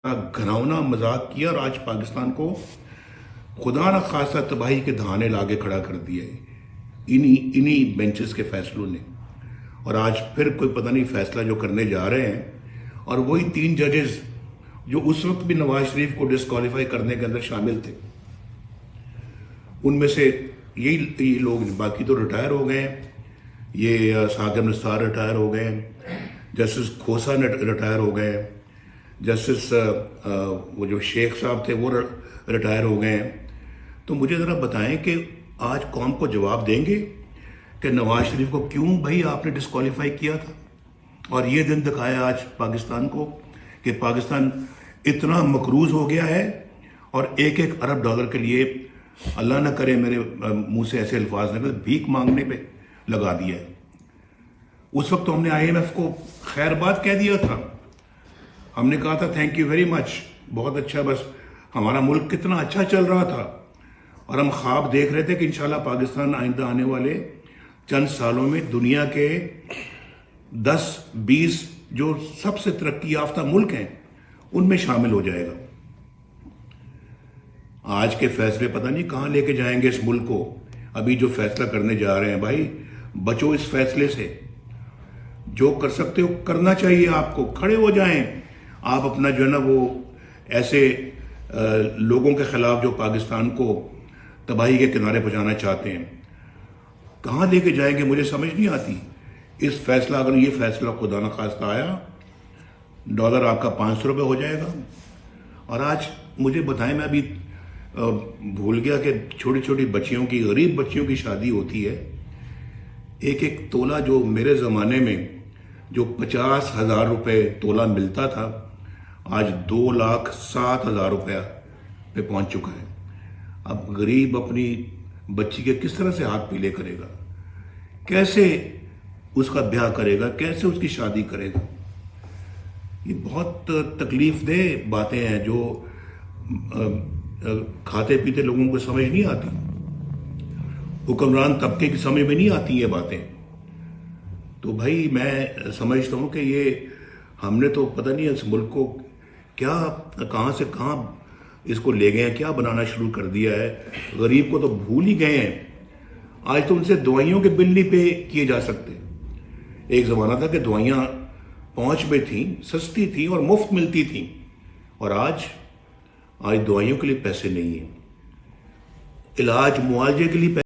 घिनौना मजाक किया और आज पाकिस्तान को खुदा न खासा तबाही के दहाने लाके खड़ा कर दिया है इन्हीं इन्हीं बेंचेस के फैसलों ने। और आज फिर कोई पता नहीं फैसला जो करने जा रहे हैं, और वही 3 जजेस जो उस वक्त भी नवाज शरीफ को डिस्क्वालीफाई करने के अंदर शामिल थे, उनमें से यही लोग, बाकी तो रिटायर हो गए हैं। ये साकिब निसार रिटायर हो गए हैं, जस्टिस खोसा रिटायर हो गए हैं, जस्टिस वो जो शेख साहब थे वो रिटायर हो गए हैं। तो मुझे ज़रा बताएं कि आज कौम को जवाब देंगे कि नवाज शरीफ को क्यों भाई आपने डिस्क्वालीफाई किया था, और ये दिन दिखाया आज पाकिस्तान को कि पाकिस्तान इतना मकरूज हो गया है और 1-1 अरब डॉलर के लिए, अल्लाह ना करे मेरे मुंह से ऐसे अल्फाज निकले, भीख मांगने पे लगा दिया है। उस वक्त तो हमने IMF को खैरबाद कह दिया था, हमने कहा था थैंक यू वेरी मच, बहुत अच्छा, बस हमारा मुल्क कितना अच्छा चल रहा था और हम ख्वाब देख रहे थे कि इंशाल्लाह पाकिस्तान आइंदा आने वाले चंद सालों में दुनिया के 10-20 जो सबसे तरक्की याफ्ता मुल्क हैं उनमें शामिल हो जाएगा। आज के फैसले पता नहीं कहां लेके जाएंगे इस मुल्क को। अभी जो फैसला करने जा रहे हैं, भाई बचो इस फैसले से। जो कर सकते हो करना चाहिए, आपको खड़े हो जाएं। आप अपना जो है ना वो ऐसे लोगों के खिलाफ जो पाकिस्तान को तबाही के किनारे पहुंचाना चाहते हैं, कहां लेके जाएंगे मुझे समझ नहीं आती। इस फैसला, अगर ये फैसला खुदा न खास्ता आया, डॉलर आपका 500 रुपये हो जाएगा। और आज मुझे बताएं, मैं अभी भूल गया कि छोटी छोटी बच्चियों की, गरीब बच्चियों की शादी होती है, 1-1 तोला जो मेरे ज़माने में जो 50,000 रुपये तोला मिलता था, आज 2,07,000 रुपया पे पहुंच चुका है। अब गरीब अपनी बच्ची के किस तरह से हाथ पीले करेगा, कैसे उसका ब्याह करेगा, कैसे उसकी शादी करेगा। ये बहुत तकलीफ दे बातें हैं जो खाते पीते लोगों को समझ नहीं आती, हुक्मरान तबके की समझ में नहीं आती ये बातें। तो भाई मैं समझता हूँ कि ये हमने तो पता नहीं इस मुल्क को क्या, कहाँ से कहाँ इसको ले गए हैं, क्या बनाना शुरू कर दिया है। गरीब को तो भूल ही गए हैं। आज तो उनसे दवाइयों के बिल नहीं पे किए जा सकते। एक ज़माना था कि दवाइयाँ पहुँच में थी, सस्ती थी और मुफ्त मिलती थी, और आज दवाइयों के लिए पैसे नहीं है, इलाज मुआवजे के लिए